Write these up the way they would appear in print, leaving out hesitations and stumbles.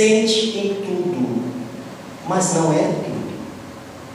presente em tudo, mas não é tudo.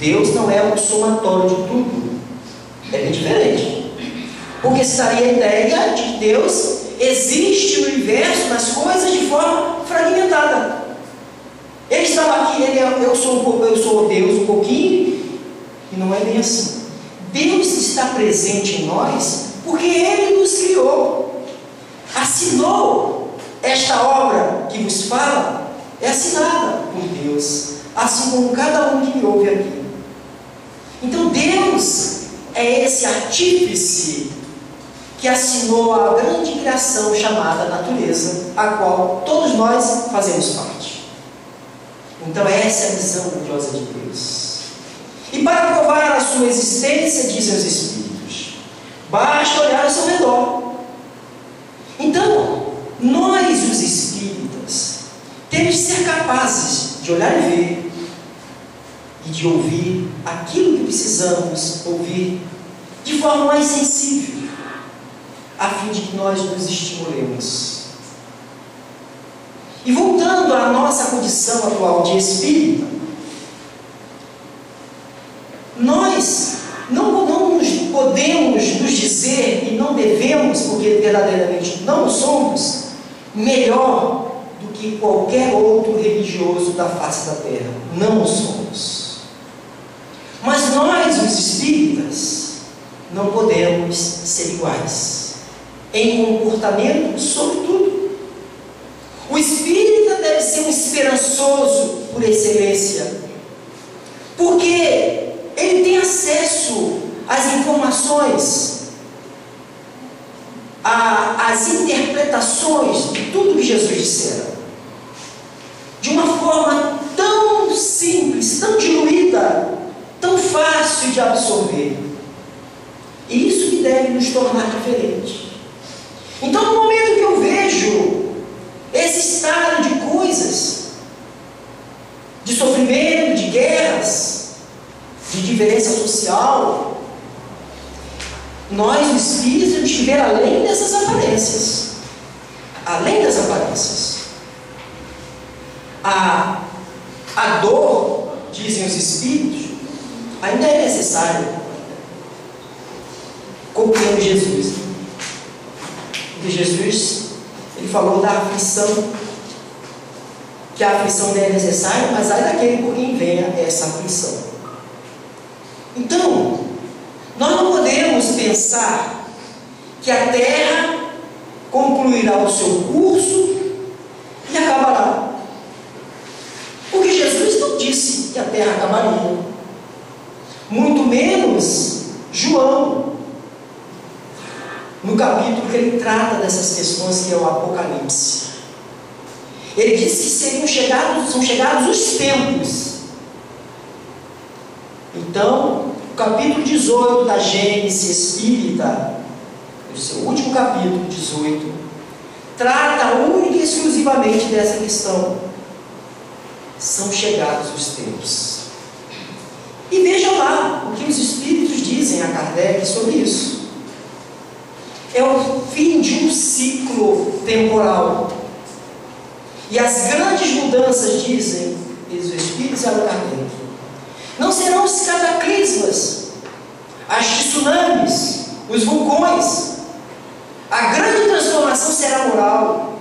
Deus não é o somatório de tudo. É bem diferente. Porque se daria a ideia de que Deus existe no universo, nas coisas, de forma fragmentada. Ele estava aqui, eu sou Deus um pouquinho, e não é bem assim. Deus está presente em nós porque Ele nos criou, assinou esta obra que vos fala, é assinada por Deus, assim como cada um que me ouve aqui. Então Deus é esse artífice que assinou a grande criação chamada natureza, a qual todos nós fazemos parte. Então essa é a visão grandiosa de Deus. E para provar a sua existência, dizem os Espíritos, basta olhar ao seu redor. Então, nós, os Espíritas, temos de ser capazes de olhar e ver, e de ouvir aquilo que precisamos ouvir de forma mais sensível, a fim de que nós nos estimulemos. E voltando à nossa condição atual de espírita, nós não nos podemos nos dizer, e não devemos, porque verdadeiramente não somos, melhor do que qualquer outro religioso da face da terra. Não somos. Mas nós, os espíritas, não podemos ser iguais em comportamento, sobretudo. O espírita deve ser um esperançoso por excelência, porque ele tem acesso às informações, às interpretações de tudo que Jesus dissera, de uma forma tão simples, tão diluída, tão fácil de absorver. E isso que deve nos tornar diferentes. Então, no momento que eu vejo esse estado de coisas, de sofrimento, de guerras, de diferença social, nós, os espíritos, temos que ver além dessas aparências. Além das aparências. A dor, dizem os espíritos, ainda é necessária. Compreendo Jesus. Porque Jesus, ele falou da aflição, que a aflição não é necessária, mas ai daquele por quem venha essa aflição. Então, nós não podemos pensar que a Terra concluirá o seu curso e acabará. Porque Jesus não disse que a Terra acabaria. Muito menos João, no capítulo que ele trata dessas questões, que é o Apocalipse. Ele disse que são chegados os tempos. Então, o capítulo 18 da Gênese Espírita, o seu último capítulo, 18, trata única e exclusivamente dessa questão. São chegados os tempos. E veja lá o que os Espíritos dizem a Kardec sobre isso. É o fim de um ciclo temporal. E as grandes mudanças, dizem os Espíritos e a Kardec, não serão os cataclismas, as tsunamis, os vulcões. A grande transformação será moral.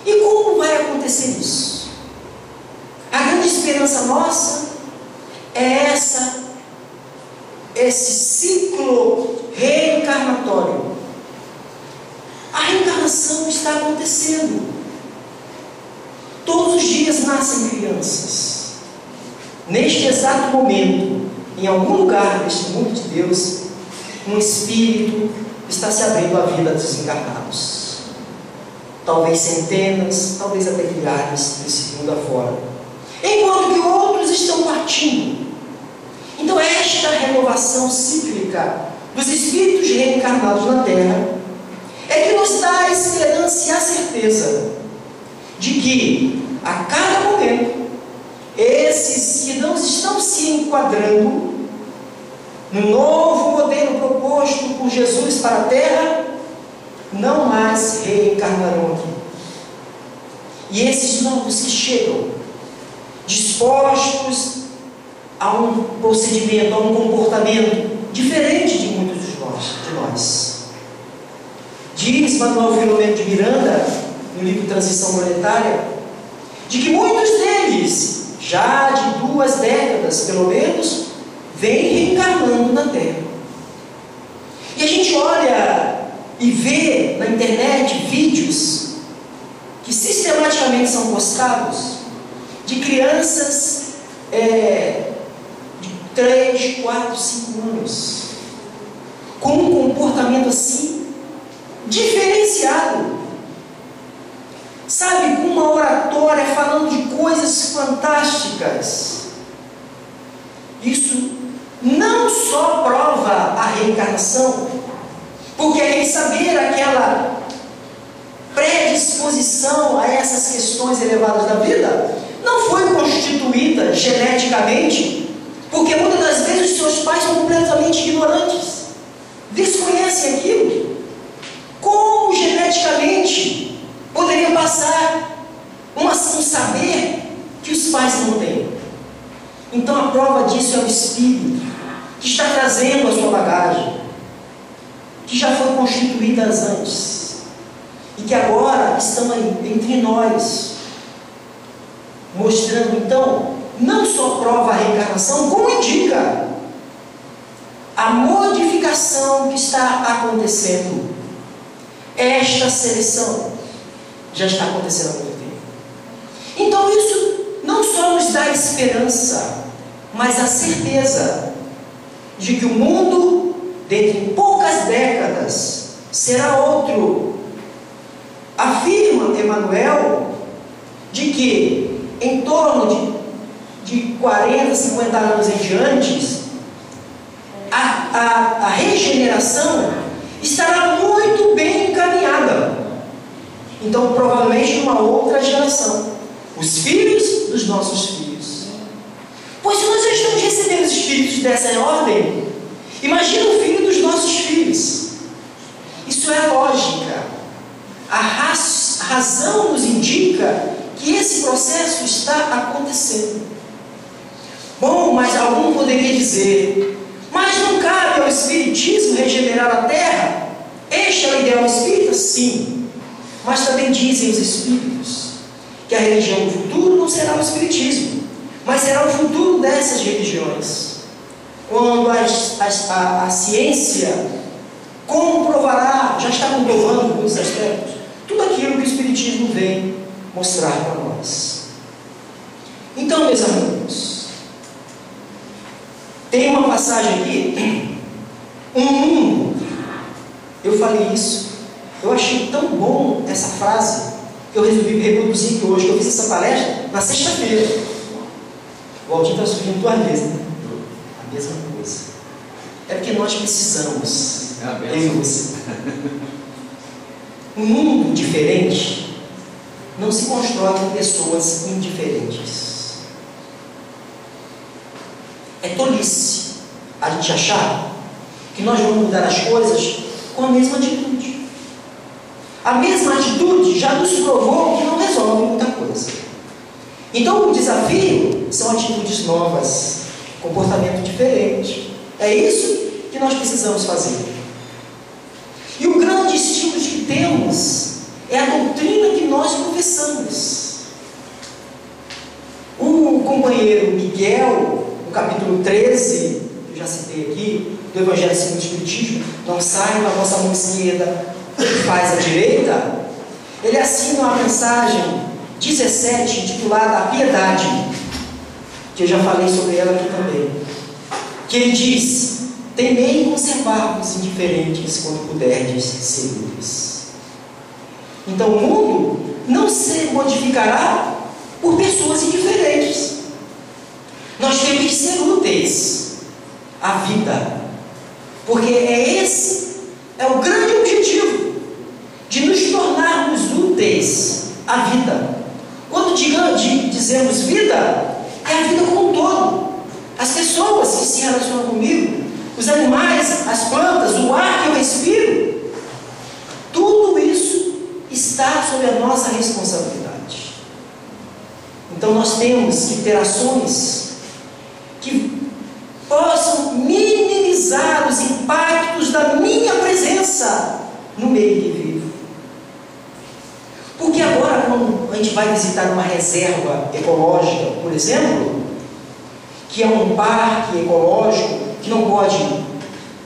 E como vai acontecer isso? A grande esperança nossa é esse ciclo reencarnatório. A reencarnação está acontecendo. Todos os dias nascem crianças. Neste exato momento, em algum lugar deste mundo de Deus, um espírito está se abrindo à vida dos encarnados. Talvez centenas, talvez até milhares desse mundo afora. Enquanto que outros estão partindo. Então esta renovação cíclica dos espíritos reencarnados na Terra é que nos dá a esperança e a certeza de que a cada momento esses que não estão se enquadrando no novo modelo proposto por Jesus para a Terra não mais reencarnarão aqui. E esses novos que chegam, dispostos a um procedimento, a um comportamento diferente de muitos de nós. Diz Manuel Filomeno de Miranda, no livro Transição Monetária, de que muitos deles, já de 2 décadas pelo menos, vêm reencarnando na Terra. E a gente olha e vê na internet vídeos que sistematicamente são postados de crianças de 3, 4, 5 anos, com um comportamento assim, diferenciado. Sabe, com uma oratória falando de coisas fantásticas. Isso não só prova a reencarnação, porque é saber aquela predisposição a essas questões elevadas da vida não foi constituída geneticamente, porque muitas das vezes os seus pais são completamente ignorantes, desconhecem aquilo. Como geneticamente poderiam passar um saber que os pais não têm? Então a prova disso é o Espírito que está trazendo a sua bagagem, que já foi constituída antes e que agora estão aí entre nós, mostrando então não só prova a reencarnação, como indica a modificação que está acontecendo. Esta seleção já está acontecendo há muito tempo. Então isso não só nos dá esperança, mas a certeza de que o mundo, dentro de poucas décadas, será outro. Afirma Emmanuel de que em torno de 40, 50 anos em diante, a regeneração estará muito bem encaminhada. Então, provavelmente, numa outra geração, os filhos dos nossos filhos. Pois se nós já estamos recebendo os espíritos dessa ordem, imagina o filho dos nossos filhos. Isso é a lógica. A razão nos indica que esse processo está acontecendo. Bom, mas algum poderia dizer: mas não cabe ao Espiritismo regenerar a Terra? Este é o ideal espírita? Sim. Mas também dizem os Espíritos que a religião do futuro não será o Espiritismo, mas será o futuro dessas religiões. Quando a ciência comprovará, já está comprovando em muitos aspectos, tudo aquilo que o Espiritismo vem mostrar para nós. Então, meus amigos, tem uma passagem aqui, eu falei isso, eu achei tão bom essa frase, que eu resolvi reproduzir aqui hoje, que eu fiz essa palestra na sexta-feira. O Valdir está subindo 2 vezes, né? A mesma coisa. É porque nós precisamos. Um mundo diferente não se constrói com pessoas indiferentes. É tolice a gente achar que nós vamos mudar as coisas com a mesma atitude. A mesma atitude já nos provou que não resolve muita coisa. Então o desafio são atitudes novas, comportamento diferente. É isso que nós precisamos fazer. E o grande estímulo que temos é a doutrina que nós professamos. O companheiro Miguel, no capítulo 13, que eu já citei aqui, do Evangelho segundo o Espiritismo, não sai com a vossa mão esquerda, faz a direita, ele assina uma mensagem 17, intitulada A Piedade, que eu já falei sobre ela aqui também, que ele diz: temei conservar-vos indiferentes quando puderdes ser úteis. Então o mundo não se modificará por pessoas indiferentes. Nós temos que ser úteis à vida, porque esse é o grande objetivo, de nos tornarmos úteis à vida. Quando dizemos vida, é a vida como um todo. As pessoas que se relacionam comigo, os animais, as plantas, o ar que eu respiro, tudo isso está sob a nossa responsabilidade. Então nós temos que ter ações que possam minimizar os impactos da minha presença no meio que vivo. Porque agora, quando a gente vai visitar uma reserva ecológica, por exemplo, que é um parque ecológico, que não pode...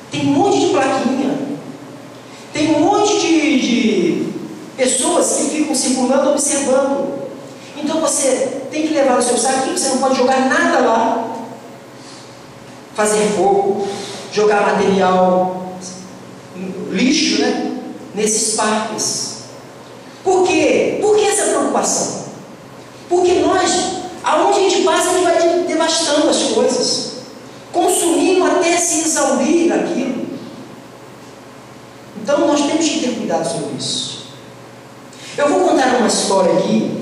Tem um monte de plaquinha, tem um monte de pessoas que ficam circulando, observando. Então você tem que levar o seu saquinho, você não pode jogar nada lá, fazer fogo, jogar material, lixo, né, nesses parques. Por quê? Por que essa preocupação? Porque nós, aonde a gente passa, a gente vai devastando as coisas, consumindo até se exaurir aquilo. Então nós temos que ter cuidado sobre isso. Eu vou contar uma história aqui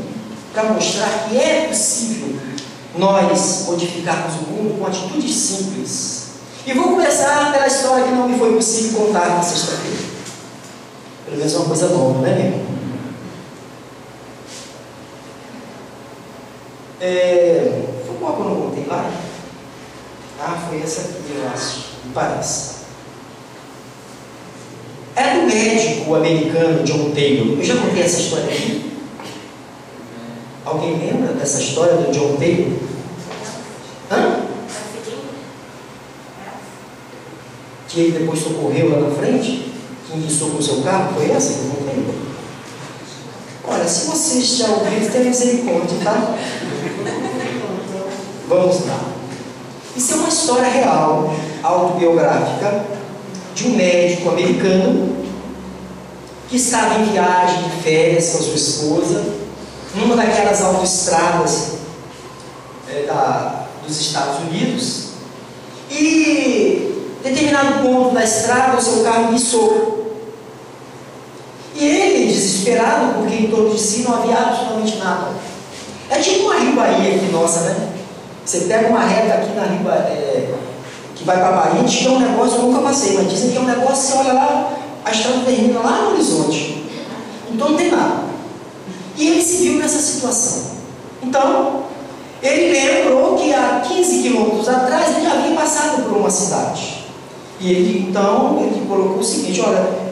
para mostrar que é possível nós modificarmos o mundo com atitudes simples. E vou começar pela história que não me foi possível contar na sexta-feira. Pelo menos é uma coisa nova, né, meu irmão? Foi qual que eu não contei lá? Foi essa aqui, eu acho, me parece. É do médico americano John Taylor. Eu já contei essa história aqui. Alguém lembra dessa história do John Taylor? Que ele depois socorreu lá na frente? Que enguiçou com o seu carro? Foi essa que eu contei? Olha, se vocês já ouviram, tenham misericórdia, tá? Vamos lá. Isso é uma história real, autobiográfica, de um médico americano que estava em viagem, de férias com a sua esposa, numa daquelas autoestradas dos Estados Unidos, e em determinado ponto da estrada o seu carro guiçou. E ele, desesperado, porque em torno de si não havia absolutamente nada. É tipo uma Ribaí aqui nossa, né? Você pega uma reta aqui na Ribaí, que vai para Bahia, que é um negócio, eu nunca passei, mas dizem que é um negócio, você olha lá, a estrada termina lá no horizonte. Então não tem nada. E ele se viu nessa situação. Então, ele lembrou que há 15 quilômetros atrás ele já havia passado por uma cidade. E ele, então, ele colocou o seguinte: olha,